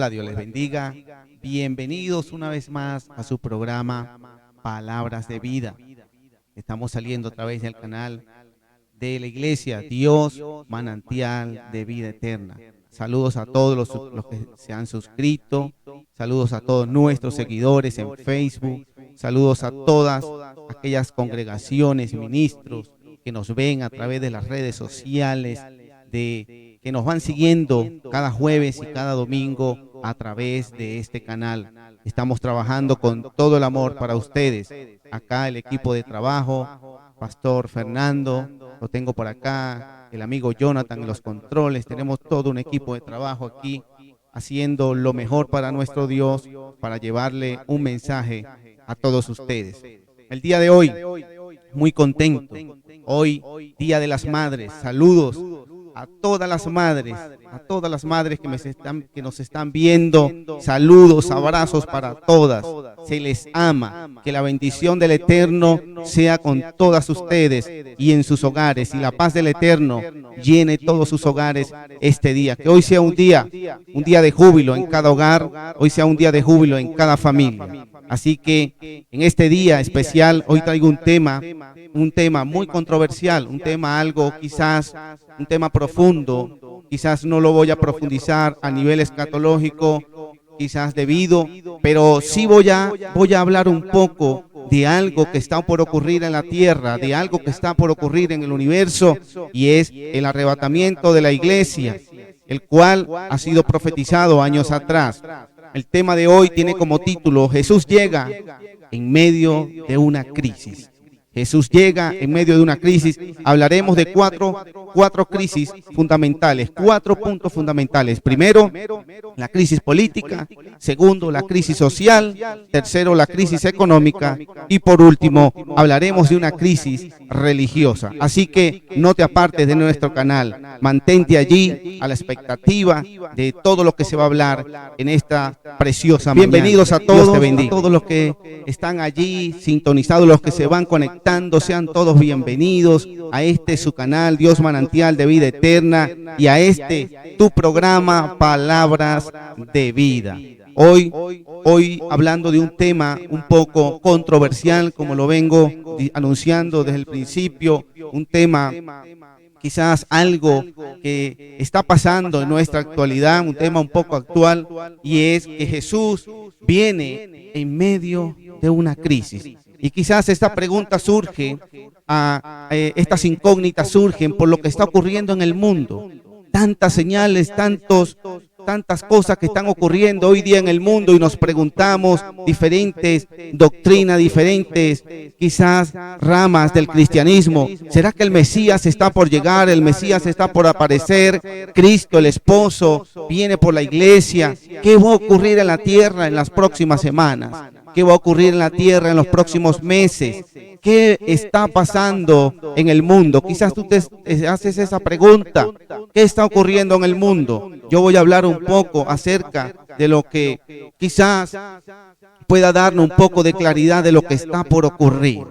Hola, Dios les bendiga. Bienvenidos una vez más a su programa Palabras de Vida. Estamos saliendo a través del canal de la iglesia Dios Manantial de Vida Eterna. Saludos a todos los que se han suscrito. Saludos a todos nuestros seguidores en Facebook. Saludos a todas aquellas congregaciones y ministros que nos ven a través de las redes sociales, que nos van siguiendo cada jueves y cada domingo a través de este canal. Estamos trabajando con todo el amor para ustedes. Acá el equipo de trabajo, Pastor Fernando, lo tengo por acá, el amigo Jonathan en los controles. Tenemos todo un equipo de trabajo aquí haciendo lo mejor para nuestro Dios, para llevarle un mensaje a todos ustedes. El día de hoy, muy contento. Hoy, Día de las Madres. Saludos a todas las madres que nos están viendo. Saludos, abrazos para todas. Se les ama. Que la bendición del Eterno sea con todas ustedes y en sus hogares, y la paz del Eterno llene todos sus hogares este día. Que hoy sea un día de júbilo en cada hogar. Hoy sea un día de júbilo en cada familia. Así que en este día especial hoy traigo un tema muy controversial, un tema profundo. Quizás no lo voy a profundizar a nivel escatológico, quizás pero sí voy a hablar un poco de algo que está por ocurrir en la tierra, de algo que está por ocurrir en el universo, y es el arrebatamiento de la iglesia, el cual ha sido profetizado años atrás. El tema de hoy tiene como título: Jesús llega en medio de una crisis. Jesús llega en medio de una crisis. Hablaremos de cuatro crisis fundamentales, 4 puntos fundamentales. Primero, la crisis política. Segundo, la crisis social. Tercero, la crisis económica. Y por último, hablaremos de una crisis religiosa. Así que no te apartes de nuestro canal. Mantente allí a la expectativa de todo lo que se va a hablar en esta preciosa mañana. Bienvenidos a todos los que están allí sintonizados, los que se van conectando. Sean todos bienvenidos a su canal Dios Manantial de Vida Eterna, y a tu programa Palabras de Vida. Hoy hablando de un tema un poco controversial, como lo vengo anunciando desde el principio, un tema, quizás algo que está pasando en nuestra actualidad, un tema un poco actual, y es que Jesús viene en medio de una crisis. Y quizás esta pregunta surge, estas incógnitas surgen por lo que está ocurriendo en el mundo. Tantas señales, tantas cosas que están ocurriendo hoy día en el mundo, y nos preguntamos diferentes doctrinas, diferentes quizás ramas del cristianismo. ¿Será que el Mesías está por llegar? ¿El Mesías está por aparecer? Cristo, el esposo, viene por la iglesia. ¿Qué va a ocurrir en la tierra en las próximas semanas? ¿Qué va a ocurrir en la tierra en los próximos meses? ¿Qué está pasando en el mundo? Quizás tú te haces esa pregunta. ¿Qué está ocurriendo en el mundo? Yo voy a hablar un poco acerca de lo que quizás pueda darnos un poco de claridad de lo que está por ocurrir.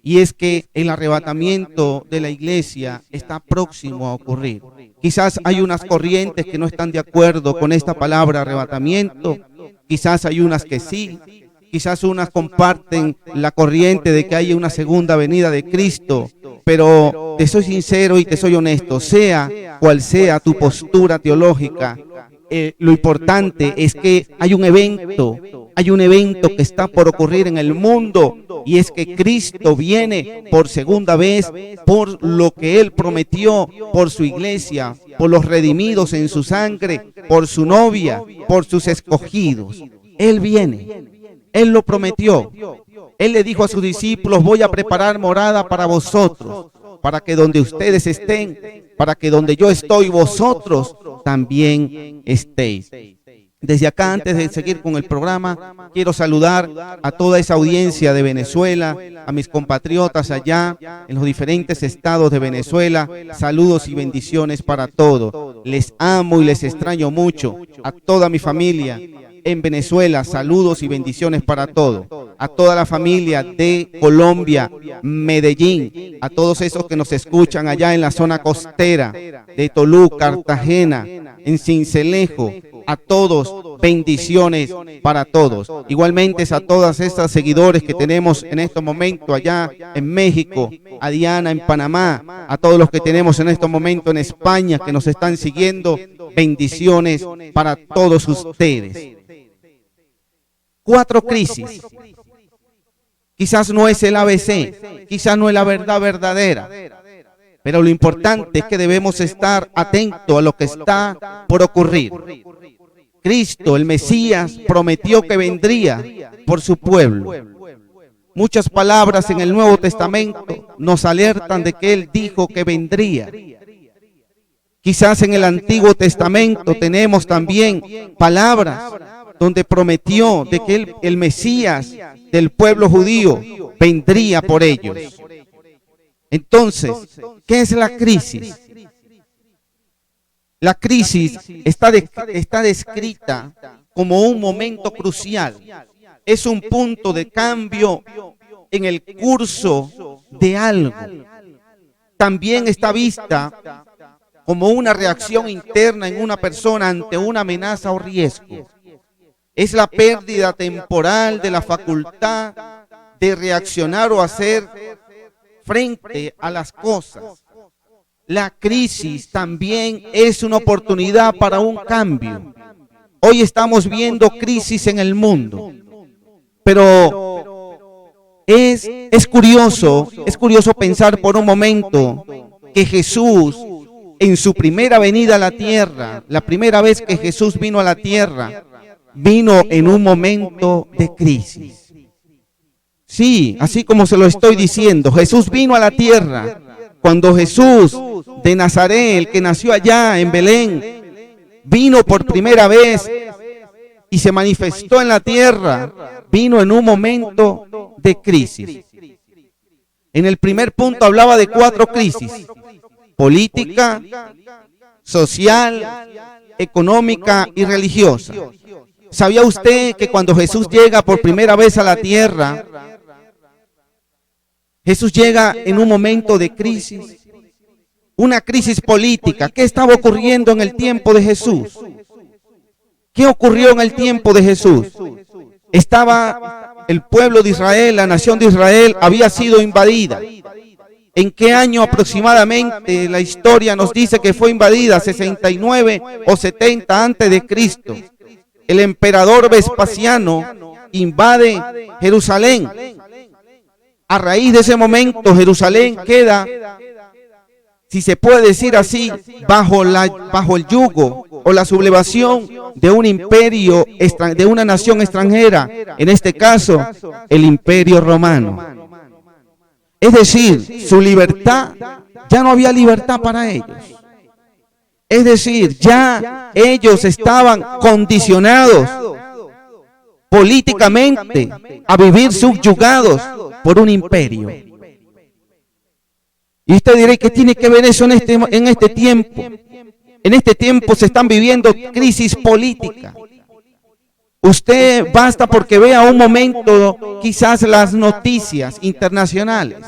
Y es que el arrebatamiento de la iglesia está próximo a ocurrir. Quizás hay unas corrientes que no están de acuerdo con esta palabra arrebatamiento. Quizás hay unas que sí. Quizás unas comparten la corriente de que hay una segunda venida de Cristo, pero te soy sincero y te soy honesto, sea cual sea tu postura teológica, lo importante es que hay un evento que está por ocurrir en el mundo, y es que Cristo viene por segunda vez por lo que Él prometió, por su iglesia, por los redimidos en su sangre, por su novia, por sus escogidos. Él viene. Él lo prometió. Él le dijo a sus discípulos: voy a preparar morada para vosotros, para que donde ustedes estén, para que donde yo estoy, vosotros también estéis. Desde acá, antes de seguir con el programa, quiero saludar a toda esa audiencia de Venezuela, a mis compatriotas allá en los diferentes estados de Venezuela. Saludos y bendiciones para todos. Les amo y les extraño mucho. A toda mi familia en Venezuela, saludos y bendiciones para todos. A toda la familia de Colombia, Medellín, a todos esos que nos escuchan allá en la zona costera de Toluca, Cartagena, en Sincelejo, a todos, bendiciones para todos. Igualmente a todas estas seguidores que tenemos en estos momentos allá en México, a Diana en Panamá, a todos los que tenemos en estos momentos en España que nos están siguiendo, bendiciones para todos ustedes. 4 crisis. Quizás no es el ABC, quizás no es la verdad verdadera, pero lo importante es que debemos estar atentos a lo que está por ocurrir. Cristo, el Mesías, prometió que vendría por su pueblo. Muchas palabras en el Nuevo Testamento nos alertan de que Él dijo que vendría. Quizás en el Antiguo Testamento tenemos también palabras donde prometió de que el Mesías del pueblo judío vendría por ellos. Entonces, ¿qué es la crisis? La crisis está descrita como un momento crucial. Es un punto de cambio en el curso de algo. También está vista como una reacción interna en una persona ante una amenaza o riesgo. Es la pérdida temporal de la facultad de reaccionar o hacer frente a las cosas. La crisis también es una oportunidad para un cambio. Hoy estamos viendo crisis en el mundo, pero es curioso pensar por un momento que Jesús, en su primera venida a la tierra, la primera vez que Jesús vino a la tierra, vino en un momento de crisis. Sí, así como se lo estoy diciendo, Jesús vino a la tierra. Cuando Jesús de Nazaret, el que nació allá en Belén, vino por primera vez y se manifestó en la tierra, vino en un momento de crisis. En el primer punto hablaba de 4 crisis: política, social, económica y religiosa. ¿Sabía usted que cuando Jesús llega por primera vez a la tierra, Jesús llega en un momento de crisis? Una crisis política. ¿Qué estaba ocurriendo en el tiempo de Jesús? ¿Qué ocurrió en el tiempo de Jesús? Estaba el pueblo de Israel, la nación de Israel había sido invadida. ¿En qué año aproximadamente? La historia nos dice que fue invadida, 69 o 70 antes de Cristo. El emperador Vespasiano invade Jerusalén. A raíz de ese momento, Jerusalén queda, si se puede decir así, bajo el yugo o la sublevación de un imperio, de una nación extranjera, en este caso, el Imperio Romano. Es decir, su libertad, ya no había libertad para ellos. Es decir, ya ellos estaban condicionados políticamente a vivir subyugados por un imperio. Y usted dirá, ¿qué tiene que ver eso en este tiempo? En este tiempo se están viviendo crisis políticas. Usted basta porque vea un momento quizás las noticias internacionales.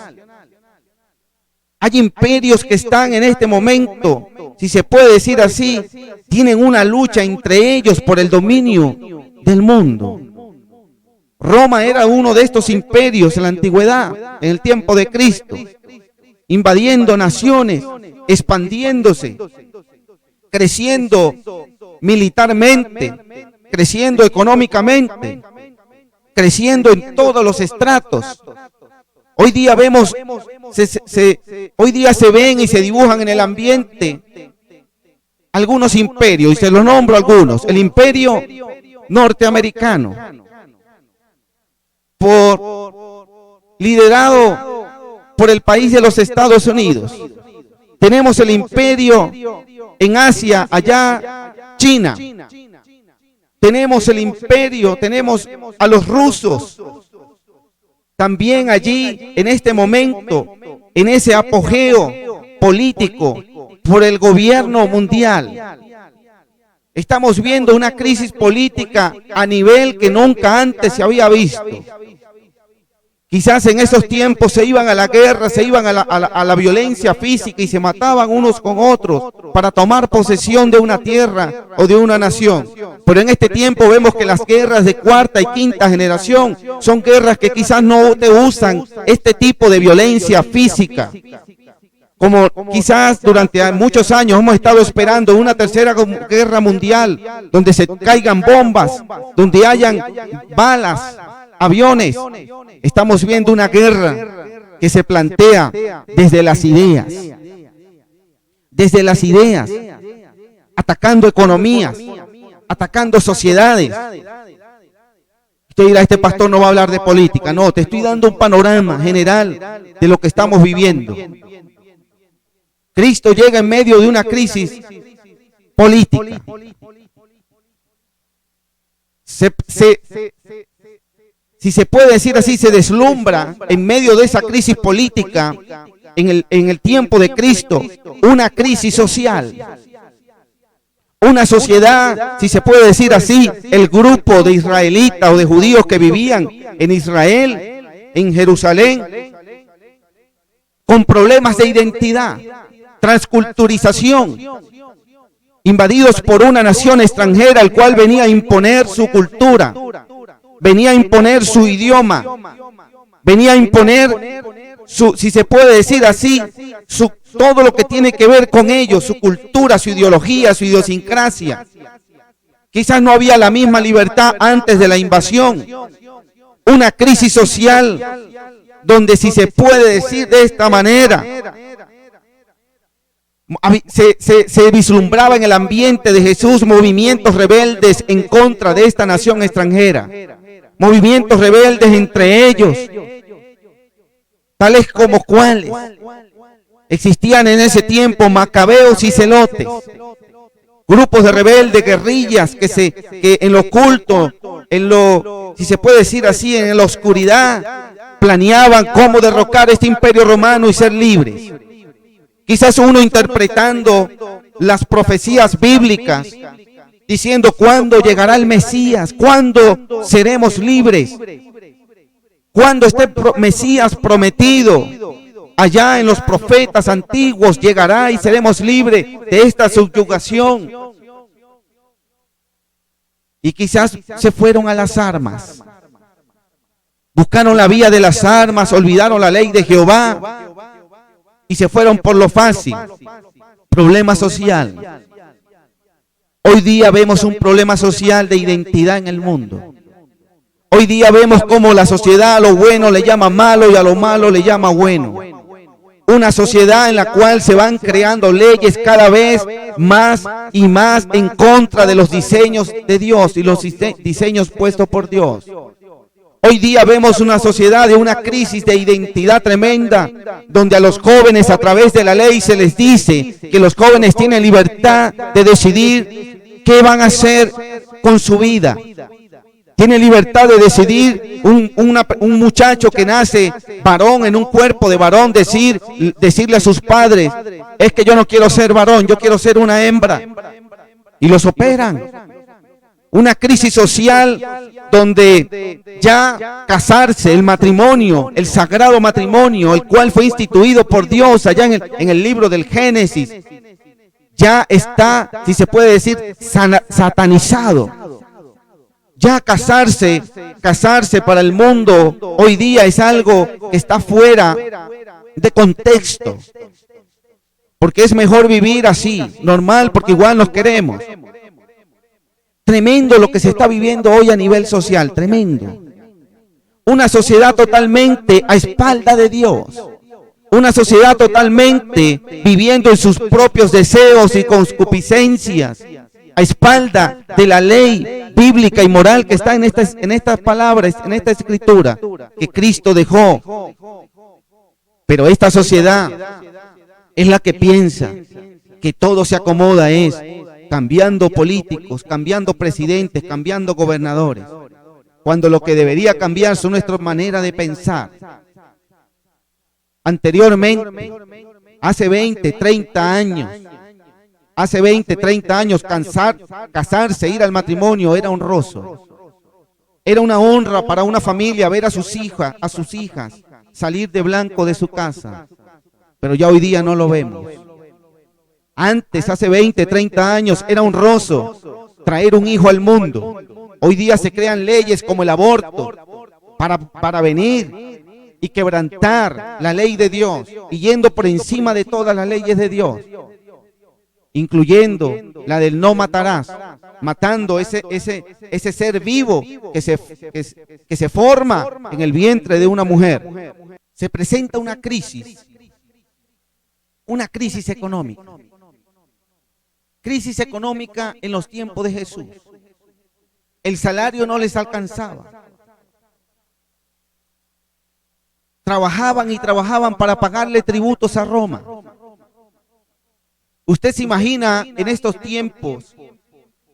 Hay imperios que están en este momento, si se puede decir así, tienen una lucha entre ellos por el dominio del mundo. Roma era uno de estos imperios en la antigüedad, en el tiempo de Cristo, invadiendo naciones, expandiéndose, creciendo militarmente, creciendo económicamente, creciendo en todos los estratos. Hoy día vemos, hoy día se ven y se dibujan en el ambiente algunos imperios, y se los nombro algunos. El imperio norteamericano, liderado por el país de los Estados Unidos. Tenemos el imperio en Asia, allá China. Tenemos el imperio, tenemos a los rusos. También allí, en este momento, en ese apogeo político por el gobierno mundial, estamos viendo una crisis política a nivel que nunca antes se había visto. Quizás en esos tiempos se iban a la guerra, se iban a la violencia física y se mataban unos con otros para tomar posesión de una tierra o de una nación. Pero en este tiempo vemos que las guerras de cuarta y quinta generación son guerras que quizás no te usan este tipo de violencia física. Como quizás durante muchos años hemos estado esperando una tercera guerra mundial, donde se caigan bombas, donde hayan balas, aviones. Estamos viendo una guerra que se plantea desde las ideas, atacando economías, atacando sociedades. Usted dirá, este pastor no va a hablar de política. No, te estoy dando un panorama general de lo que estamos viviendo. Cristo llega en medio de una crisis política. Si se puede decir así, se deslumbra en medio de esa crisis política, en el tiempo de Cristo, una crisis social. Una sociedad, si se puede decir así, el grupo de israelitas o de judíos que vivían en Israel, en Jerusalén, con problemas de identidad, transculturización, invadidos por una nación extranjera, el cual venía a imponer su cultura, venía a imponer su idioma, venía a imponer su, si se puede decir así, todo lo que tiene que ver con ellos, su cultura, su ideología, su idiosincrasia. Quizás no había la misma libertad antes de la invasión. Una crisis social donde, si se puede decir de esta manera, se vislumbraba en el ambiente de Jesús movimientos rebeldes en contra de esta nación extranjera, movimientos rebeldes entre ellos, tales como cuáles existían en ese tiempo: macabeos y celotes, grupos de rebeldes, guerrillas que en lo oculto, si se puede decir así, en la oscuridad, planeaban cómo derrocar este imperio romano y ser libres. Quizás uno interpretando las profecías bíblicas, diciendo: ¿cuándo llegará el Mesías? ¿Cuándo seremos libres? ¿Cuándo este Mesías prometido allá en los profetas antiguos llegará y seremos libres de esta subyugación? Y quizás se fueron a las armas, buscaron la vía de las armas, olvidaron la ley de Jehová y se fueron por lo fácil. Problema social. Hoy día vemos un problema social de identidad en el mundo. Hoy día vemos cómo la sociedad a lo bueno le llama malo y a lo malo le llama bueno. Una sociedad en la cual se van creando leyes cada vez más y más en contra de los diseños de Dios y los diseños puestos por Dios. Hoy día vemos una sociedad de una crisis de identidad tremenda, donde a los jóvenes, a través de la ley, se les dice que los jóvenes tienen libertad de decidir qué van a hacer con su vida. Tienen libertad de decidir, un muchacho que nace varón en un cuerpo de varón, decirle a sus padres: es que yo no quiero ser varón, yo quiero ser una hembra. Y los operan. Una crisis social donde ya casarse, el matrimonio, el sagrado matrimonio, el cual fue instituido por Dios allá en el libro del Génesis, ya está, si se puede decir, satanizado. Ya casarse para el mundo hoy día es algo que está fuera de contexto. Porque es mejor vivir así, normal, porque igual nos queremos. Tremendo lo que se está viviendo hoy a nivel social, tremendo. Una sociedad totalmente a espalda de Dios. Una sociedad totalmente viviendo en sus propios deseos y concupiscencias, a espalda de la ley bíblica y moral que está en estas palabras, en esta escritura que Cristo dejó. Pero esta sociedad es la que piensa que todo se acomoda, cambiando políticos, cambiando presidentes, cambiando gobernadores, cuando lo que debería cambiar son nuestra manera de pensar. Anteriormente, hace 20, 30 años, casarse, ir al matrimonio era honroso. Era una honra para una familia ver a sus hijas salir de blanco de su casa. Pero ya hoy día no lo vemos. Antes, hace 20, 30 años, era honroso traer un hijo al mundo. Hoy día se crean leyes como el aborto para venir y quebrantar la ley de Dios y yendo por encima de todas las leyes de Dios, incluyendo la del no matarás, matando ese ser vivo que se forma en el vientre de una mujer. Se presenta una crisis económica. Crisis económica en los tiempos de Jesús. El salario no les alcanzaba. Trabajaban y trabajaban para pagarle tributos a Roma. Usted se imagina en estos tiempos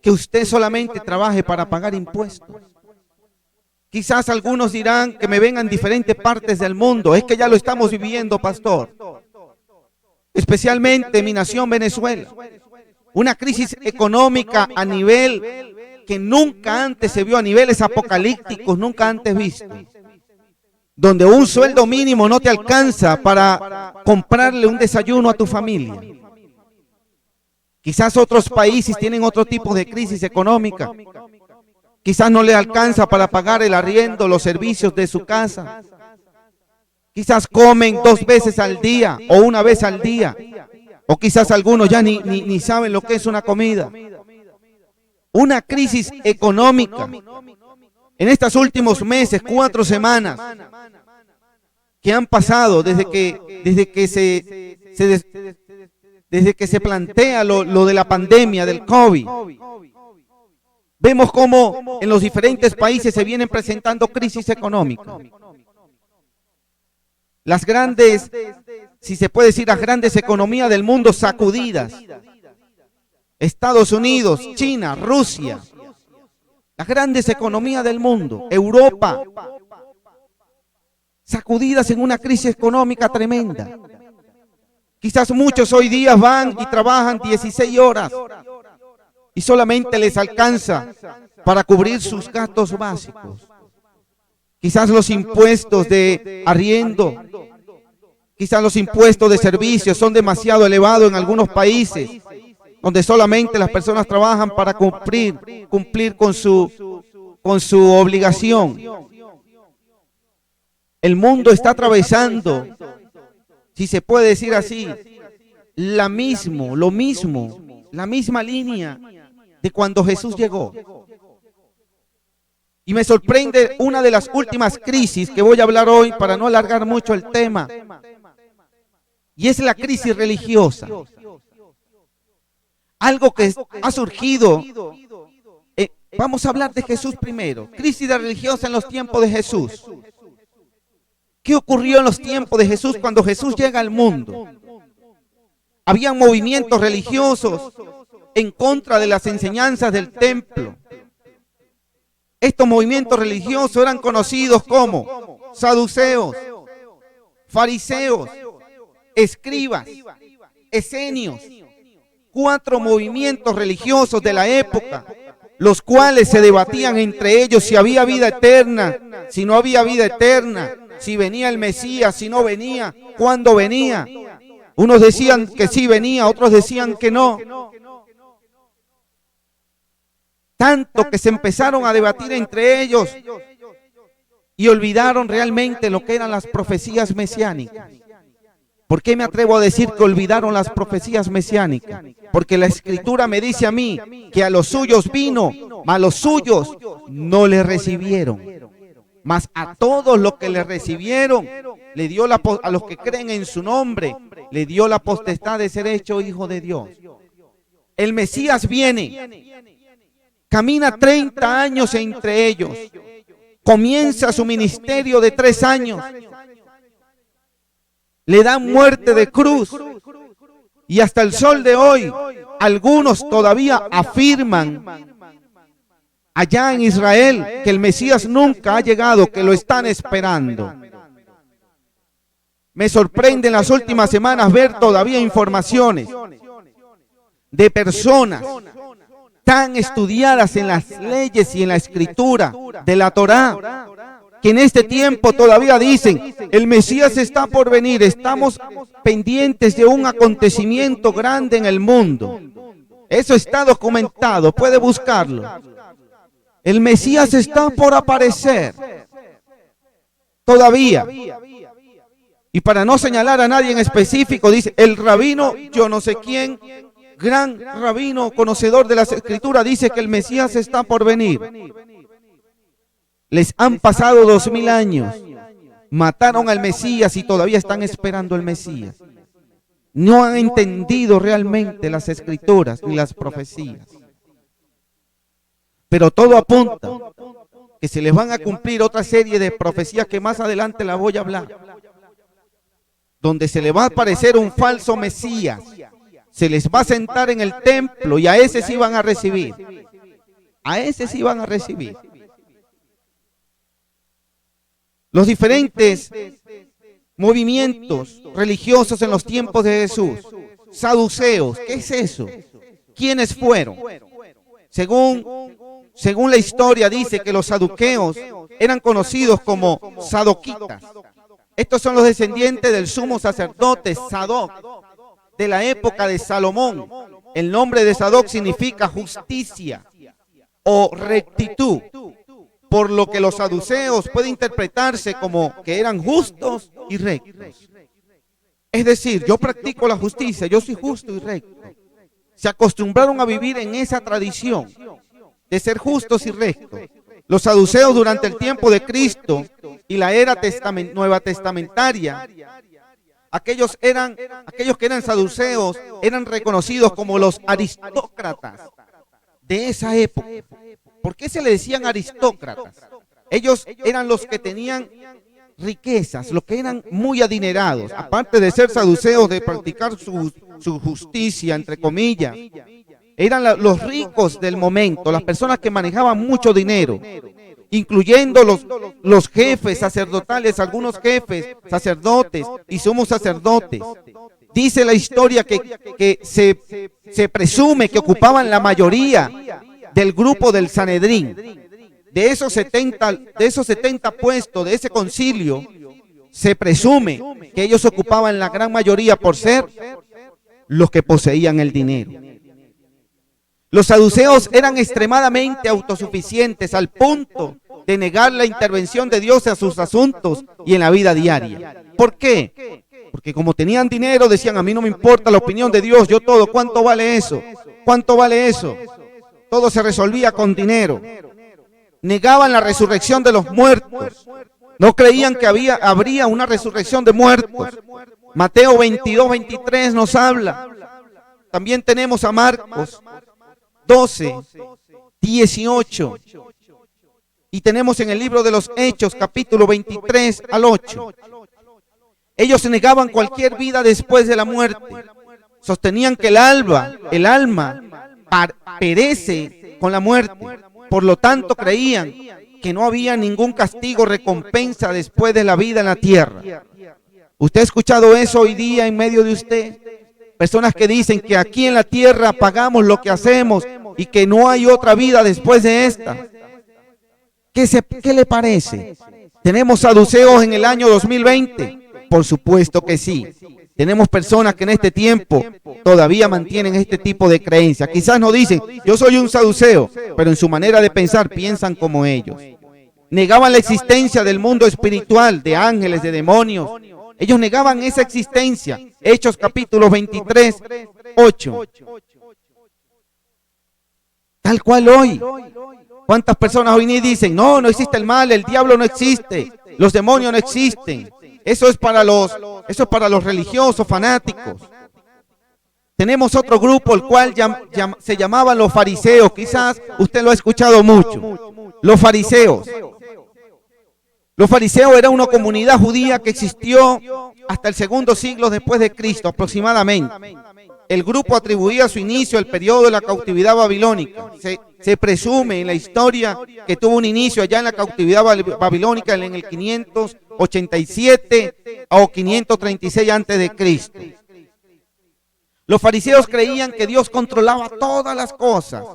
que usted solamente trabaje para pagar impuestos. Quizás algunos dirán que me ven en diferentes partes del mundo. Es que ya lo estamos viviendo, pastor. Especialmente en mi nación, Venezuela. Una crisis económica a nivel que nunca antes se vio, a niveles apocalípticos, nunca antes visto. Donde un sueldo mínimo no te alcanza para comprarle un desayuno a tu familia. Quizás otros países tienen otro tipo de crisis económica. Quizás no le alcanza para pagar el arriendo, los servicios de su casa. Quizás comen 2 veces al día o una vez al día. O quizás algunos ya ni saben lo que es una comida. Una crisis económica. En estos últimos meses, 4 semanas, que han pasado desde que se plantea lo de la pandemia del COVID, vemos cómo en los diferentes países se vienen presentando crisis económicas. Las grandes, si se puede decir, las grandes economías del mundo sacudidas. Estados Unidos, China, Rusia. Las grandes economías del mundo, Europa, sacudidas en una crisis económica tremenda. Quizás muchos hoy día van y trabajan 16 horas y solamente les alcanza para cubrir sus gastos básicos. Quizás los impuestos de arriendo, quizás los impuestos de servicios son demasiado elevados en algunos países, donde solamente las personas trabajan para cumplir con su obligación. El mundo está atravesando, si se puede decir así, la misma línea de cuando Jesús llegó. Y me sorprende una de las últimas crisis que voy a hablar hoy para no alargar mucho el tema. Y es la crisis religiosa. Algo que ha surgido. Vamos a hablar de Jesús primero. Crisis religiosa en los tiempos de Jesús. ¿Qué ocurrió en los tiempos de Jesús cuando Jesús llega al mundo? Habían movimientos religiosos en contra de las enseñanzas del templo. Estos movimientos religiosos eran conocidos como saduceos, fariseos, escribas, esenios. 4 movimientos religiosos de la época, los cuales se debatían entre ellos si había vida eterna, si no había vida eterna, si venía el Mesías, si no venía, cuándo venía. Unos decían que sí venía, otros decían que no. Tanto que se empezaron a debatir entre ellos y olvidaron realmente lo que eran las profecías mesiánicas. ¿Por qué me atrevo a decir que olvidaron las profecías mesiánicas? Porque la Escritura me dice a mí que a los suyos vino, mas los suyos no le recibieron. Mas a todos los que le recibieron, le dio a los que creen en su nombre, le dio la potestad de ser hecho hijo de Dios. El Mesías viene, camina 30 años entre ellos, comienza su ministerio de 3 años, le dan muerte de cruz y hasta el sol de hoy algunos todavía afirman allá en Israel que el Mesías nunca ha llegado, que lo están esperando. Me sorprende en las últimas semanas ver todavía informaciones de personas tan estudiadas en las leyes y en la escritura de la Torá, que en este tiempo todavía dicen, el Mesías está por venir, estamos pendientes de un acontecimiento grande en el mundo. Eso está documentado, puede buscarlo. El Mesías está por aparecer todavía. Y para no señalar a nadie en específico, dice, el rabino, yo no sé quién, gran rabino, conocedor de las escrituras, dice que el Mesías está por venir. Les han pasado 2000 años, mataron al Mesías y todavía están esperando el Mesías. No han entendido realmente las escrituras ni las profecías. Pero todo apunta que se les van a cumplir otra serie de profecías que más adelante la voy a hablar, donde se le va a aparecer un falso Mesías, se les va a sentar en el templo y a ese sí van a recibir. A ese sí van a recibir. Los diferentes movimientos religiosos en los tiempos de Jesús, saduceos, ¿qué es eso? ¿Quiénes fueron? Según la historia dice que los saduceos eran conocidos como sadoquitas. Estos son los descendientes del sumo sacerdote Sadoc, de la época de Salomón. El nombre de Sadoc significa justicia o rectitud, por lo que los saduceos puede interpretarse como que eran justos y rectos. Es decir, yo practico la justicia, yo soy justo y recto. Se acostumbraron a vivir en esa tradición de ser justos y rectos. Los saduceos durante el tiempo de Cristo y la era nueva testamentaria, aquellos que eran saduceos eran reconocidos como los aristócratas de esa época. ¿Por qué se le decían aristócratas? Ellos eran los que tenían riquezas, los que eran muy adinerados, aparte de ser saduceos, de practicar su justicia, entre comillas. Eran los ricos del momento, las personas que manejaban mucho dinero, incluyendo los jefes sacerdotales, algunos jefes sacerdotes y sumos sacerdotes. Dice la historia que se presume que ocupaban la mayoría del grupo del Sanedrín. De esos 70 puestos de ese concilio, se presume que ellos ocupaban la gran mayoría por ser los que poseían el dinero. Los saduceos eran extremadamente autosuficientes al punto de negar la intervención de Dios en sus asuntos y en la vida diaria. ¿Por qué? Porque como tenían dinero, decían, a mí no me importa la opinión de Dios, yo todo, ¿cuánto vale eso? ¿Cuánto vale eso? Todo se resolvía con dinero. Negaban la resurrección de los muertos. No creían que habría una resurrección de muertos. Mateo 22, 23 nos habla. También tenemos a Marcos 12, 18. Y tenemos en el libro de los Hechos, capítulo 23 al 8. Ellos negaban cualquier vida después de la muerte. Sostenían que el alma perece con la muerte. Por lo tanto, creían que no había ningún castigo o recompensa después de la vida en la tierra. ¿Usted ha escuchado eso hoy día en medio de usted? Personas que dicen que aquí en la tierra pagamos lo que hacemos y que no hay otra vida después de esta. ¿Qué le parece? ¿Tenemos saduceos en el año 2020? Por supuesto que sí. Tenemos personas que en este tiempo todavía mantienen este tipo de creencias. Quizás no dicen, yo soy un saduceo, pero en su manera de pensar piensan como ellos. Negaban la existencia del mundo espiritual, de ángeles, de demonios. Ellos negaban esa existencia. Hechos capítulo 23, 8. Tal cual hoy. ¿Cuántas personas hoy ni dicen, no existe el mal, el diablo no existe, los demonios no existen? Eso es para los religiosos fanáticos. Tenemos otro grupo, el cual se llamaban los fariseos. Quizás usted lo ha escuchado mucho. Los fariseos. Los fariseos era una comunidad judía que existió hasta el segundo siglo después de Cristo, aproximadamente. El grupo atribuía su inicio al periodo de la cautividad babilónica. Se presume en la historia que tuvo un inicio allá en la cautividad babilónica en el 587 o 536 antes de Cristo. Los fariseos creían que Dios controlaba todas las cosas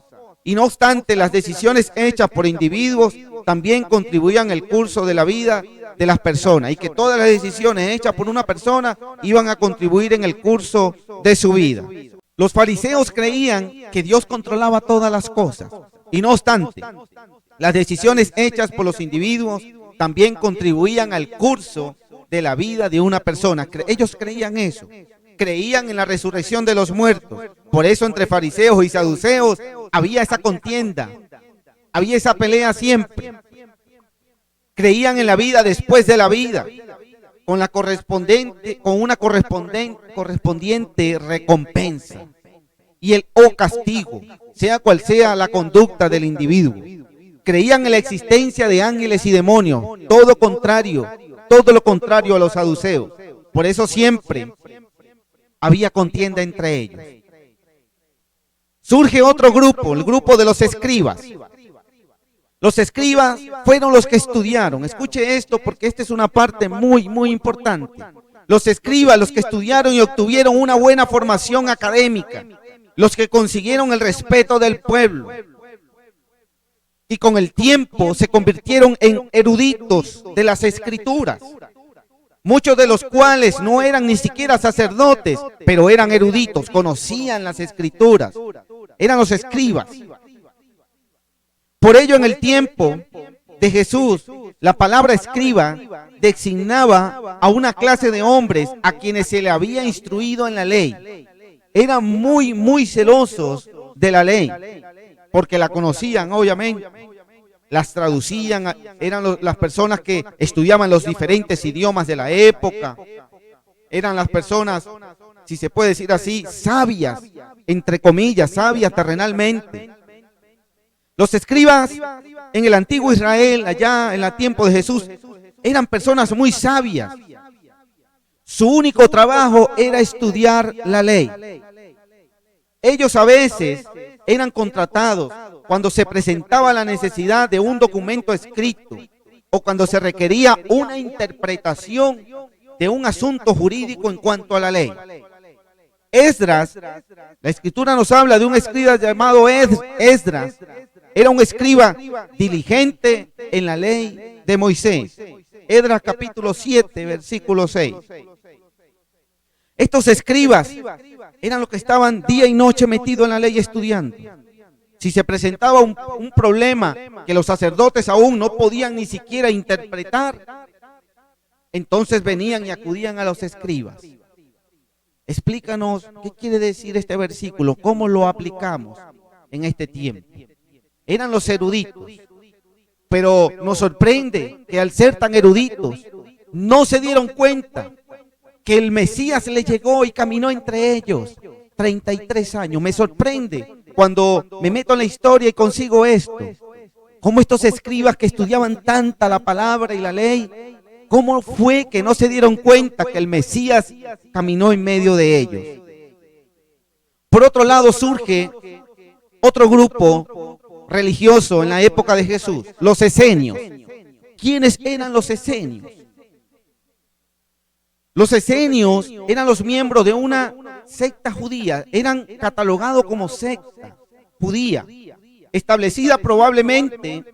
Y no obstante, las decisiones hechas por individuos también contribuían al curso de la vida de las personas, y que todas las decisiones hechas por una persona iban a contribuir en el curso de su vida. Los fariseos creían que Dios controlaba todas las cosas, y no obstante, las decisiones hechas por los individuos también contribuían al curso de la vida de una persona. Ellos creían eso, creían en la resurrección de los muertos. Por eso entre fariseos y saduceos había esa contienda, había esa pelea siempre. Creían en la vida después de la vida, con una correspondiente recompensa y o castigo, sea cual sea la conducta del individuo. Creían en la existencia de ángeles y demonios, todo lo contrario a los saduceos. Por eso siempre había contienda entre ellos. Surge otro grupo, el grupo de los escribas. Los escribas fueron los que estudiaron. Escuche esto porque esta es una parte muy, muy importante. Los escribas, los que estudiaron y obtuvieron una buena formación académica, los que consiguieron el respeto del pueblo, y con el tiempo se convirtieron en eruditos de las escrituras, muchos de los cuales no eran ni siquiera sacerdotes, pero eran eruditos, conocían las escrituras, eran los escribas. Por ello, en el tiempo de Jesús, la palabra escriba designaba a una clase de hombres a quienes se le había instruido en la ley. Eran muy, muy celosos de la ley, porque la conocían, obviamente. Las traducían, eran las personas que estudiaban los diferentes idiomas de la época. Eran las personas, si se puede decir así, sabias, entre comillas, sabias terrenalmente. Los escribas en el antiguo Israel, allá en el tiempo de Jesús, eran personas muy sabias. Su único trabajo era estudiar la ley. Ellos a veces eran contratados cuando se presentaba la necesidad de un documento escrito o cuando se requería una interpretación de un asunto jurídico en cuanto a la ley. Esdras, la escritura nos habla de un escriba llamado Esdras. Era un escriba diligente en la ley de Moisés. Esdras capítulo 7, versículo 6. Estos escribas eran los que estaban día y noche metidos en la ley estudiando. Si se presentaba un problema que los sacerdotes aún no podían ni siquiera interpretar, entonces venían y acudían a los escribas. Explícanos qué quiere decir este versículo, cómo lo aplicamos en este tiempo. Eran los eruditos, pero nos sorprende que al ser tan eruditos no se dieron cuenta que el Mesías le llegó y caminó entre ellos 33 años. Me sorprende cuando me meto en la historia y consigo esto, cómo estos escribas que estudiaban tanta la palabra y la ley, cómo fue que no se dieron cuenta que el Mesías caminó en medio de ellos. Por otro lado surge otro grupo religioso en la época de Jesús, los esenios. ¿Quiénes eran los esenios? Los esenios eran los miembros de una secta judía, eran catalogados como secta judía, establecida probablemente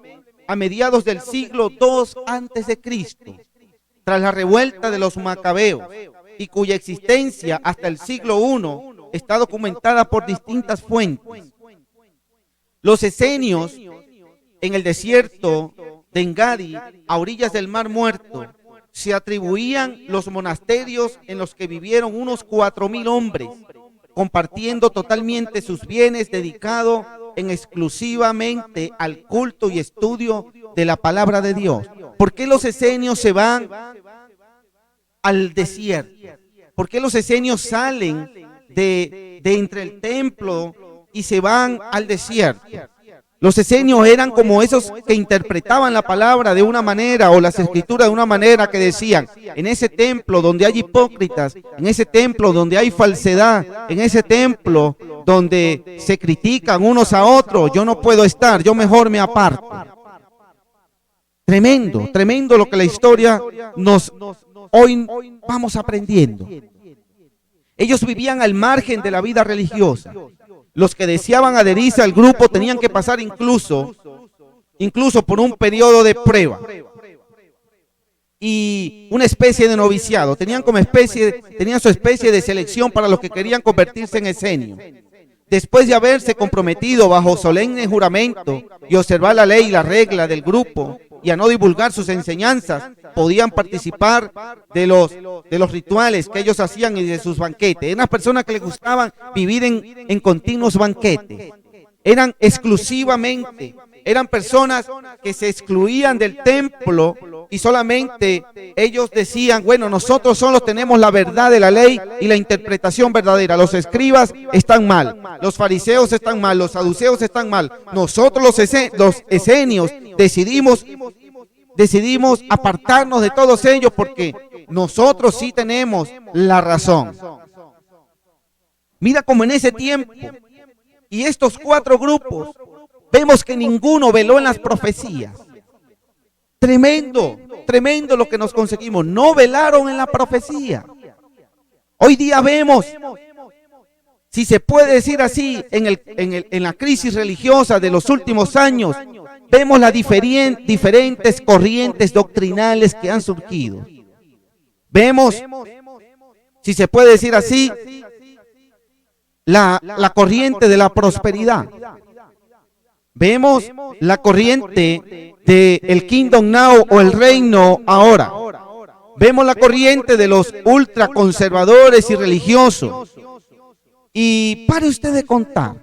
a mediados del siglo II antes de Cristo, tras la revuelta de los macabeos, y cuya existencia hasta el siglo I está documentada por distintas fuentes. Los esenios en el desierto de Engadi, a orillas del Mar Muerto, se atribuían los monasterios en los que vivieron unos 4.000 hombres, compartiendo totalmente sus bienes, dedicados exclusivamente al culto y estudio de la palabra de Dios. ¿Por qué los esenios se van al desierto? ¿Por qué los esenios salen de entre el templo y se van al desierto? Los esenios eran como esos que interpretaban la palabra de una manera o las escrituras de una manera que decían: en ese templo donde hay hipócritas, en ese templo donde hay falsedad, en ese templo donde se critican unos a otros, yo no puedo estar, yo mejor me aparto. Tremendo, tremendo lo que la historia hoy vamos aprendiendo. Ellos vivían al margen de la vida religiosa. los que deseaban adherirse al grupo tenían que pasar incluso por un periodo de prueba y una especie de noviciado. Tenían su especie de selección para los que querían convertirse en esenios. Después de haberse comprometido bajo solemne juramento y observar la ley y la regla del grupo y a no divulgar sus enseñanzas, podían participar de los rituales que ellos hacían y de sus banquetes. Eran unas personas que les gustaban vivir en continuos banquetes. Eran personas que se excluían del templo y solamente ellos decían, bueno, nosotros solo tenemos la verdad de la ley y la interpretación verdadera. Los escribas están mal, los fariseos están mal, los saduceos están mal. Nosotros los esenios decidimos apartarnos de todos ellos porque nosotros sí tenemos la razón. Mira cómo en ese tiempo y estos 4 grupos vemos que ninguno veló en las profecías. Tremendo lo que nos conseguimos. No velaron en la profecía. Hoy día vemos, si se puede decir así, en la crisis religiosa de los últimos años, vemos las diferentes corrientes doctrinales que han surgido. Vemos, si se puede decir así, la corriente de la prosperidad. Vemos la corriente del Kingdom Now o el reino ahora. Vemos la corriente de los ultraconservadores y religiosos. Y pare usted de contar.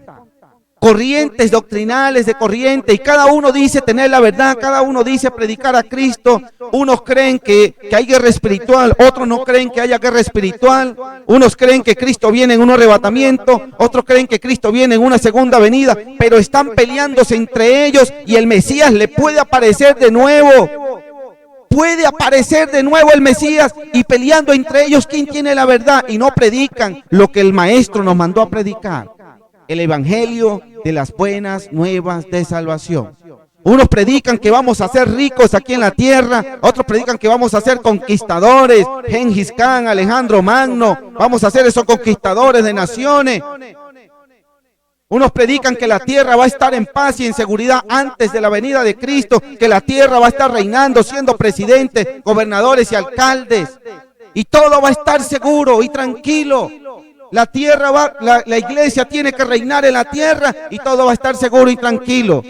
Corrientes doctrinales de corriente, y cada uno dice tener la verdad, cada uno dice predicar a Cristo. Unos creen que hay guerra espiritual, otros no creen que haya guerra espiritual. Unos creen que Cristo viene en un arrebatamiento, otros creen que Cristo viene en una segunda venida, pero están peleándose entre ellos y el Mesías le puede aparecer de nuevo. Puede aparecer de nuevo el Mesías y peleando entre ellos quién tiene la verdad, y no predican lo que el Maestro nos mandó a predicar. El evangelio de las buenas nuevas de salvación. Unos predican que vamos a ser ricos aquí en la tierra, otros predican que vamos a ser conquistadores, Gengis Khan, Alejandro Magno, vamos a ser esos conquistadores de naciones. Unos predican que la tierra va a estar en paz y en seguridad antes de la venida de Cristo, que la tierra va a estar reinando, siendo presidentes, gobernadores y alcaldes, y todo va a estar seguro y tranquilo. La iglesia tiene que reinar en la tierra y todo va a estar seguro y tranquilo.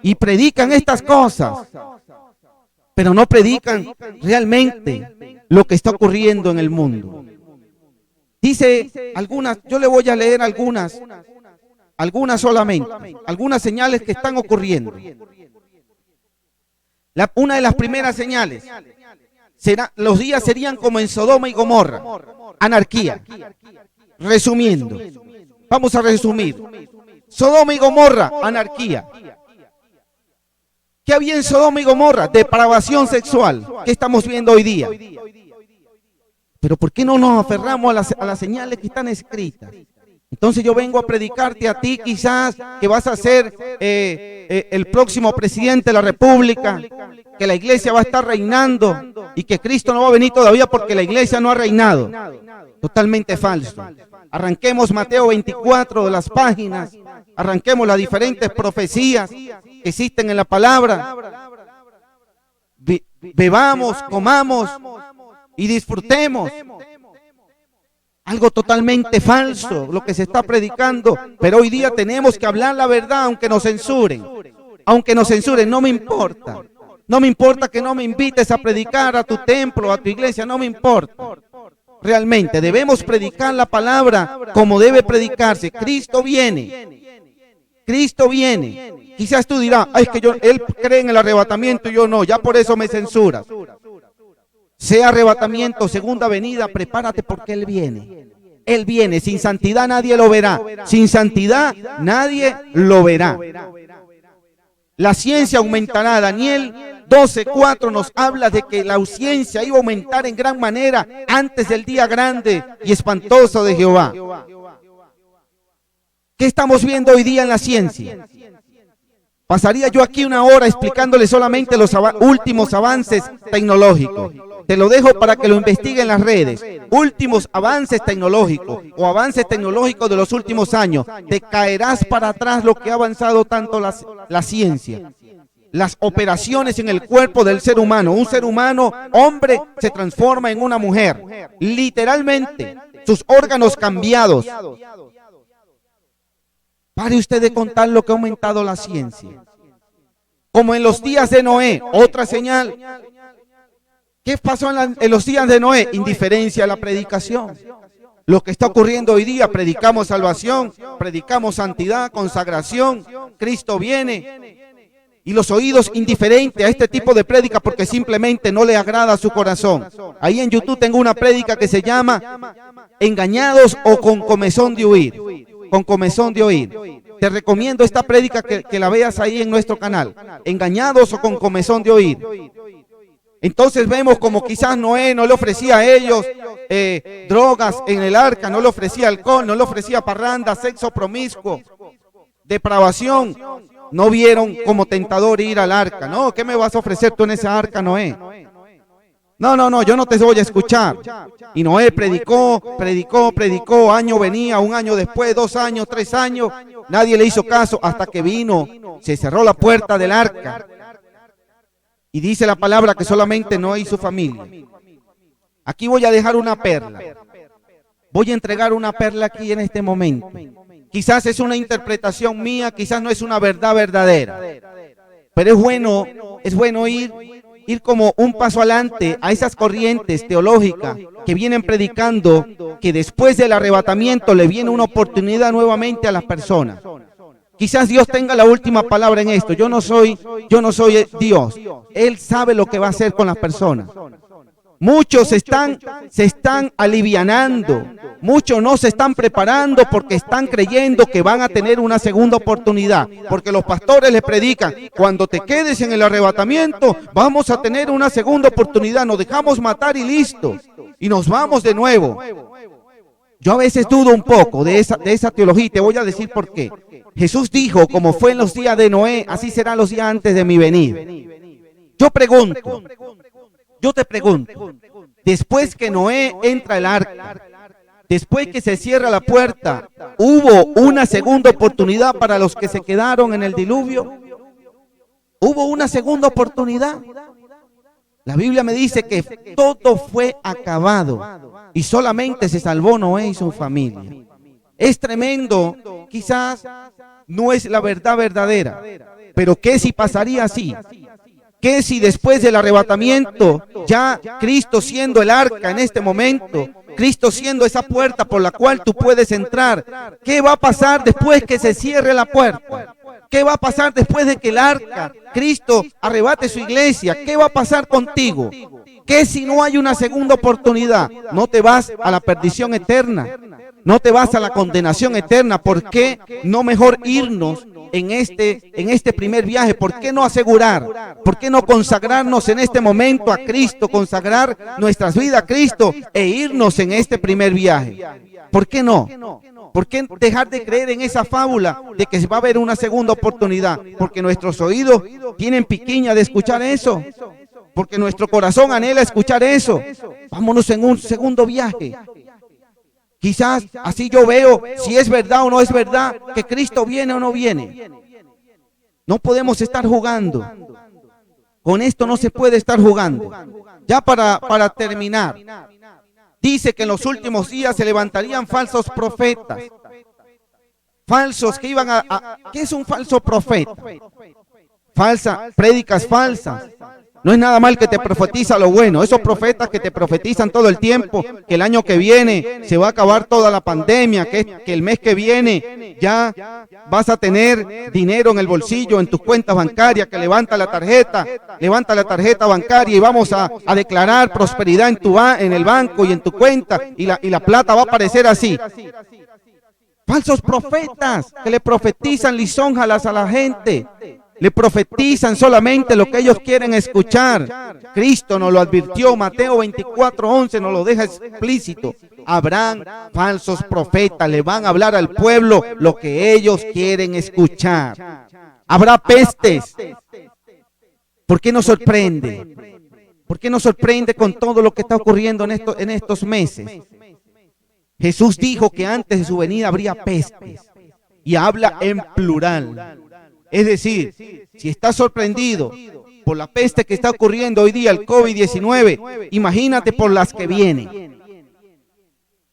Y predican estas cosas, pero no predican realmente lo que está ocurriendo en el mundo. Dice algunas, yo le voy a leer algunas solamente, algunas señales que están ocurriendo. Una de las primeras señales, los días serían como en Sodoma y Gomorra, anarquía. Resumiendo, vamos a resumir. Sodoma y Gomorra, anarquía. ¿Qué había en Sodoma y Gomorra? Depravación sexual. ¿Qué estamos viendo hoy día? Pero ¿por qué no nos aferramos a las señales que están escritas? Entonces yo vengo a predicarte a ti quizás que vas a ser el próximo presidente de la República, que la iglesia va a estar reinando y que Cristo no va a venir todavía porque la iglesia no ha reinado. Totalmente falso. Arranquemos Mateo 24 de las páginas, arranquemos las diferentes profecías que existen en la palabra. Bebamos, comamos y disfrutemos. Algo totalmente falso lo que se está predicando, pero hoy día tenemos que hablar la verdad aunque nos censuren. Aunque nos censuren, no me importa. No me importa que no me invites a predicar a tu templo, a tu iglesia, no me importa. Realmente debemos predicar la palabra como debe predicarse. Cristo viene. Cristo viene. Quizás tú dirás, es que él cree en el arrebatamiento y yo no, ya por eso me censuras. Sea arrebatamiento, segunda venida, prepárate porque Él viene. Él viene, sin santidad nadie lo verá. Sin santidad nadie lo verá. La ciencia aumentará. Daniel 12:4 nos habla de que la ciencia iba a aumentar en gran manera antes del día grande y espantoso de Jehová. ¿Qué estamos viendo hoy día en la ciencia? Pasaría yo aquí una hora explicándole solamente los últimos avances tecnológicos. Te lo dejo para que lo investigue en las redes. Últimos avances tecnológicos o avances tecnológicos de los últimos años. Te caerás para atrás lo que ha avanzado tanto la ciencia. Las operaciones en el cuerpo del ser humano. Un ser humano, hombre, se transforma en una mujer. Literalmente, sus órganos cambiados. Pare usted de contar lo que ha aumentado la ciencia. Como en los días de Noé, otra señal. ¿Qué pasó en los días de Noé? Indiferencia a la predicación. Lo que está ocurriendo hoy día, predicamos salvación, predicamos santidad, consagración, Cristo viene. Y los oídos indiferentes a este tipo de prédica porque simplemente no le agrada a su corazón. Ahí en YouTube tengo una prédica que se llama Engañados o con comezón de huir. Con comezón de oír. Te recomiendo esta prédica que la veas ahí en nuestro canal. Engañados o con comezón de oír. Entonces vemos como quizás Noé no le ofrecía a ellos drogas en el arca, no le ofrecía alcohol, no le ofrecía parranda, sexo promiscuo, depravación. No vieron como tentador ir al arca. No, ¿qué me vas a ofrecer tú en esa arca, Noé? No, yo no te voy a escuchar. Y Noé predicó, año venía, un año después, 2 años, 3 años, nadie le hizo caso hasta que vino, se cerró la puerta del arca. Y dice la palabra que solamente Noé y su familia. Aquí voy a dejar una perla. Voy a entregar una perla aquí en este momento. Quizás es una interpretación mía, quizás no es una verdad verdadera. Pero es bueno ir como un paso adelante a esas corrientes teológicas que vienen predicando que después del arrebatamiento le viene una oportunidad nuevamente a las personas. Quizás Dios tenga la última palabra en esto. Yo no soy Dios. Él sabe lo que va a hacer con las personas. Muchos se están alivianando. Muchos no se están preparando porque están creyendo que van a tener una segunda oportunidad. Porque los pastores les predican, cuando te quedes en el arrebatamiento, vamos a tener una segunda oportunidad. Nos dejamos matar y listo. Y nos vamos de nuevo. Yo a veces dudo un poco de esa teología y te voy a decir por qué. Jesús dijo, como fue en los días de Noé, así serán los días antes de mi venida. Yo te pregunto, después que Noé entra al arca, después que se cierra la puerta, ¿hubo una segunda oportunidad para los que se quedaron en el diluvio? ¿Hubo una segunda oportunidad? La Biblia me dice que todo fue acabado y solamente se salvó Noé y su familia. Es tremendo, quizás no es la verdad verdadera, pero ¿qué si pasaría así? ¿Qué si después del arrebatamiento, ya Cristo siendo el arca en este momento, Cristo siendo esa puerta por la cual tú puedes entrar, qué va a pasar después que se cierre la puerta? ¿Qué va a pasar después de que el arca, Cristo, arrebate su iglesia? ¿Qué va a pasar contigo? ¿Qué si no hay una segunda oportunidad? No te vas a la perdición eterna, no te vas a la condenación eterna. ¿Por qué no mejor irnos en este primer viaje? ¿Por qué no asegurar? ¿Por qué no consagrarnos en este momento a Cristo, consagrar nuestras vidas a Cristo e irnos en este primer viaje? ¿Por qué no? ¿Por qué dejar de creer en esa fábula de que va a haber una segunda oportunidad? Porque nuestros oídos tienen piquiña de escuchar eso. Porque nuestro corazón anhela escuchar eso. Vámonos en un segundo viaje. Quizás así yo veo si es verdad o no es verdad que Cristo viene o no viene. No podemos estar jugando. Con esto no se puede estar jugando. Ya para terminar. Dice que en los últimos días se levantarían falsos profetas. Falsos que iban ¿qué es un falso profeta? Prédicas falsas. No es nada mal que te profetiza lo bueno. Esos profetas que te profetizan todo el tiempo, que el año que viene se va a acabar toda la pandemia, que el mes que viene ya vas a tener dinero en el bolsillo, en tus cuentas bancarias, que levanta la tarjeta bancaria y vamos a declarar prosperidad en el banco y en tu cuenta y la plata va a aparecer así. Falsos profetas que le profetizan lisonjas a la gente. Le profetizan solamente lo que ellos quieren escuchar. Cristo nos lo advirtió, Mateo 24:11 nos lo deja explícito. Habrán falsos profetas, le van a hablar al pueblo lo que ellos quieren escuchar. Habrá pestes. ¿Por qué nos sorprende? ¿Por qué nos sorprende con todo lo que está ocurriendo en estos meses? Jesús dijo que antes de su venida habría pestes y habla en plural. Es decir, si estás sorprendido por la peste que está ocurriendo hoy día, el COVID-19, imagínate por las que vienen.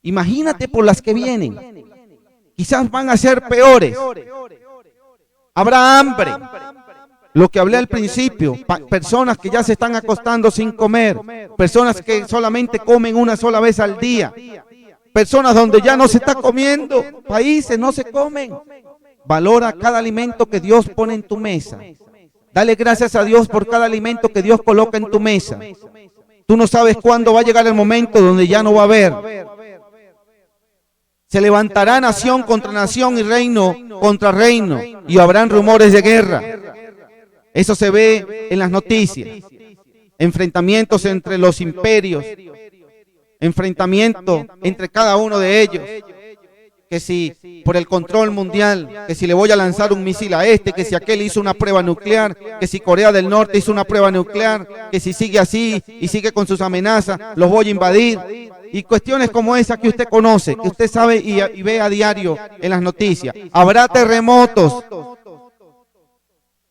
Imagínate por las que vienen. Quizás van a ser peores. Habrá hambre. Lo que hablé al principio, personas que ya se están acostando sin comer, personas que solamente comen una sola vez al día, personas donde ya no se está comiendo, países no se comen. Valora cada alimento que Dios pone en tu mesa. Dale gracias a Dios por cada alimento que Dios coloca en tu mesa. Tú no sabes cuándo va a llegar el momento donde ya no va a haber. Se levantará nación contra nación y reino contra reino, y habrán rumores de guerra. Eso se ve en las noticias. Enfrentamientos entre los imperios, enfrentamiento entre cada uno de ellos. Que si por el control mundial, que si le voy a lanzar un misil a este, que si aquel hizo una prueba nuclear, que si Corea del Norte hizo una prueba nuclear, que si sigue así y sigue con sus amenazas, los voy a invadir. Y cuestiones como esa que usted conoce, que usted sabe y ve a diario en las noticias. Habrá terremotos.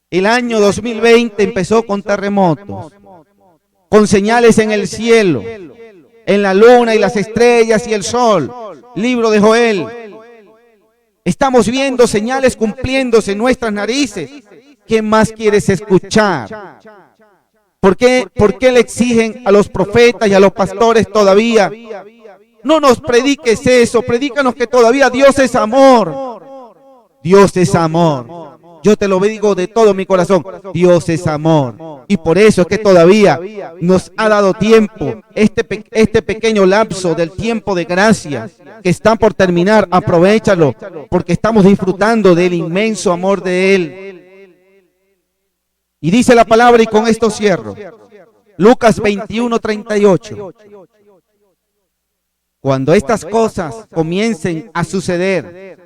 El año 2020 empezó con terremotos, con señales en el cielo, en la luna y las estrellas y el sol. Libro de Joel. Estamos viendo señales cumpliéndose en nuestras narices. ¿Qué más quieres escuchar? ¿Por qué le exigen a los profetas y a los pastores todavía? No nos prediques eso, predícanos que todavía Dios es amor. Dios es amor. Yo te lo digo de todo mi corazón, Dios es amor. Y por eso es que todavía nos ha dado tiempo, este pequeño lapso del tiempo de gracia que está por terminar, aprovéchalo, porque estamos disfrutando del inmenso amor de Él. Y dice la palabra, y con esto cierro, Lucas 21:38. Cuando estas cosas comiencen a suceder,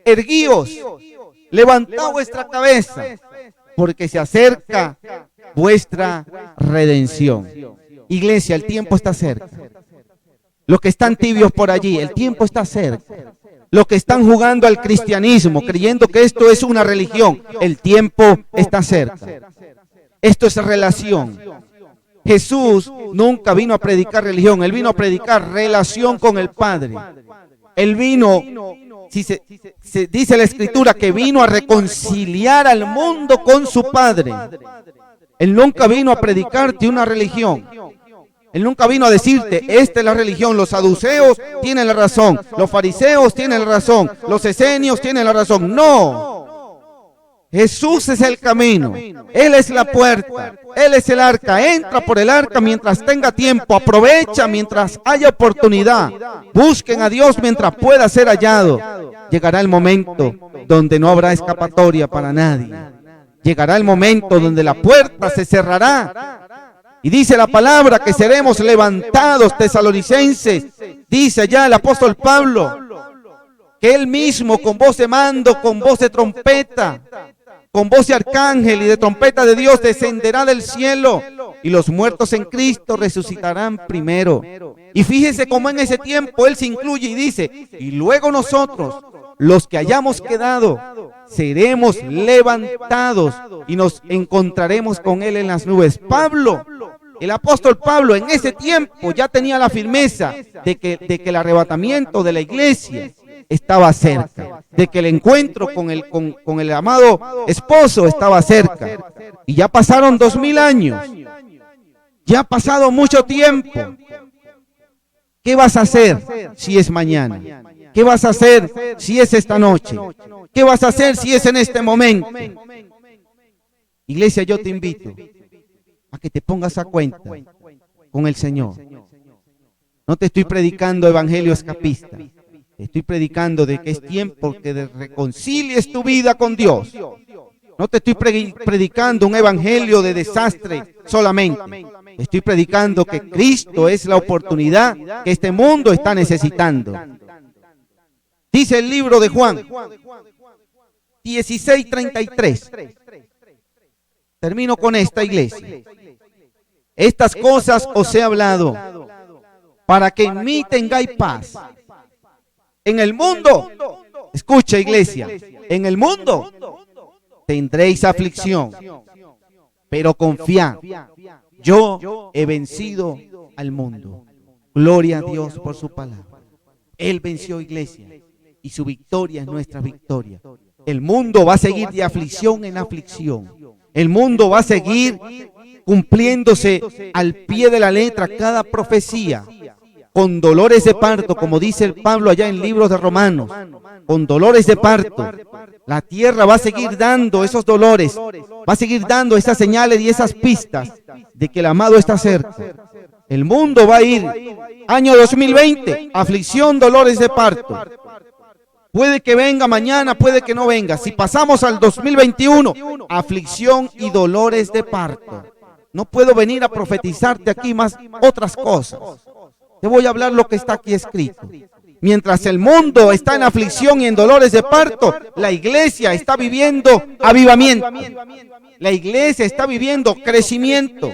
erguíos, levantad vuestra cabeza, porque se acerca vuestra redención. Iglesia, el tiempo está cerca. Los que están tibios por allí, el tiempo está cerca. Los que están jugando al cristianismo, creyendo que esto es una religión, el tiempo está cerca. Esto es relación. Jesús nunca vino a predicar religión, Él vino a predicar relación con el Padre. Él vino, se dice la Escritura, que vino a reconciliar al mundo con su Padre. Él nunca vino a predicarte una religión. Él nunca vino a decirte, esta es la religión, los saduceos tienen la razón, los fariseos tienen la razón, los esenios tienen la razón. No. Jesús es el camino, Él es la puerta, Él es el arca. Entra por el arca mientras tenga tiempo, aprovecha mientras haya oportunidad. Busquen a Dios mientras pueda ser hallado. Llegará el momento donde no habrá escapatoria para nadie. Llegará el momento donde la puerta se cerrará. Y dice la palabra que seremos levantados, tesalonicenses. Dice allá el apóstol Pablo, que él mismo con voz de mando, con voz de trompeta, con voz de arcángel y de trompeta de Dios descenderá del cielo, y los muertos en Cristo resucitarán primero. Y fíjese cómo en ese tiempo Él se incluye y dice, y luego nosotros, los que hayamos quedado, seremos levantados y nos encontraremos con Él en las nubes. Pablo, el apóstol Pablo, en ese tiempo ya tenía la firmeza de que el arrebatamiento de la iglesia estaba cerca, de que el encuentro con el amado esposo estaba cerca. Y ya pasaron 2000 años, ya ha pasado mucho tiempo. ¿Qué vas a hacer si es mañana? ¿Qué vas a hacer si es esta noche? ¿Qué vas a hacer si es en este momento? Iglesia, yo te invito a que te pongas a cuenta con el Señor. No te estoy predicando evangelio escapista. Estoy predicando de que es tiempo que reconcilies tu vida con Dios. No te estoy predicando un evangelio de desastre solamente. Estoy predicando que Cristo es la oportunidad que este mundo está necesitando. Dice el libro de Juan 16:33. Termino con esta, iglesia. Estas cosas os he hablado para que en mí tengáis paz. En el mundo, escucha, iglesia, en el mundo tendréis aflicción, pero confiad, yo he vencido al mundo. Gloria a Dios por su palabra. Él venció, iglesia, y su victoria es nuestra victoria. El mundo va a seguir de aflicción en aflicción. El mundo va a seguir cumpliéndose al pie de la letra cada profecía, con dolores de parto, como dice el Pablo allá en libros de Romanos, con dolores de parto. La tierra va a seguir dando esos dolores, va a seguir dando esas señales y esas pistas de que el amado está cerca. El mundo va a ir, año 2020, aflicción, dolores de parto. Puede que venga mañana, puede que no venga. Si pasamos al 2021, aflicción y dolores de parto. No puedo venir a profetizarte aquí más otras cosas. Te voy a hablar lo que está aquí escrito. Mientras el mundo está en aflicción y en dolores de parto, la iglesia está viviendo avivamiento. La iglesia está viviendo crecimiento.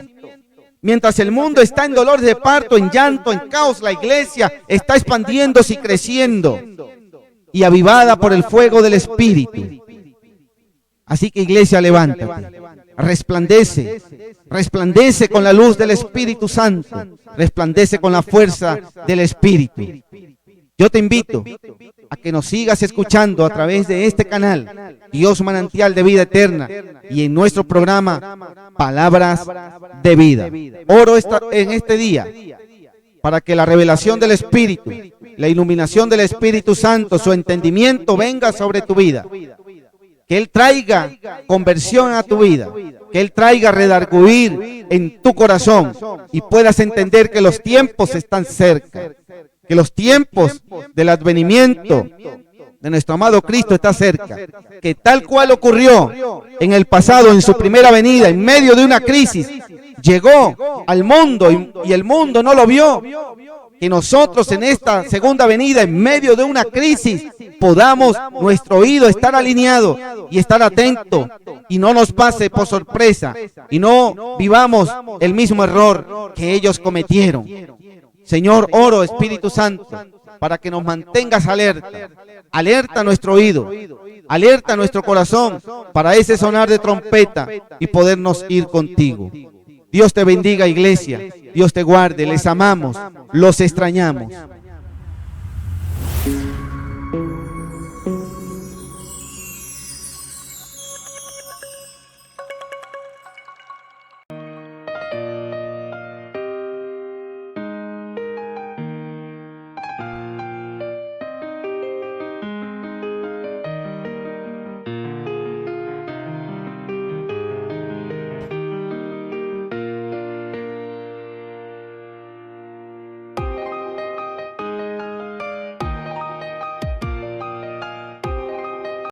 Mientras el mundo está en dolores de parto, en llanto, en caos, la iglesia está expandiéndose y creciendo y avivada por el fuego del Espíritu. Así que, iglesia, levántate, resplandece, resplandece con la luz del Espíritu Santo, resplandece con la fuerza del Espíritu. Yo te invito a que nos sigas escuchando a través de este canal, Dios Manantial de Vida Eterna, y en nuestro programa Palabras de Vida. Oro en este día para que la revelación del Espíritu, la iluminación del Espíritu Santo, su entendimiento venga sobre tu vida. Que Él traiga conversión a tu vida, que Él traiga redarguir en tu corazón y puedas entender que los tiempos están cerca, que los tiempos del advenimiento de nuestro amado Cristo está cerca, que tal cual ocurrió en el pasado, en su primera venida, en medio de una crisis, llegó al mundo y el mundo no lo vio. Que nosotros en esta segunda venida, en medio de una crisis, podamos nuestro oído estar alineado y estar atento y no nos pase por sorpresa y no vivamos el mismo error que ellos cometieron. Señor, oro, Espíritu Santo, para que nos mantengas alerta. Alerta nuestro oído, alerta nuestro corazón para ese sonar de trompeta y podernos ir contigo. Dios te bendiga, iglesia. Dios te guarde. Les amamos. Los extrañamos.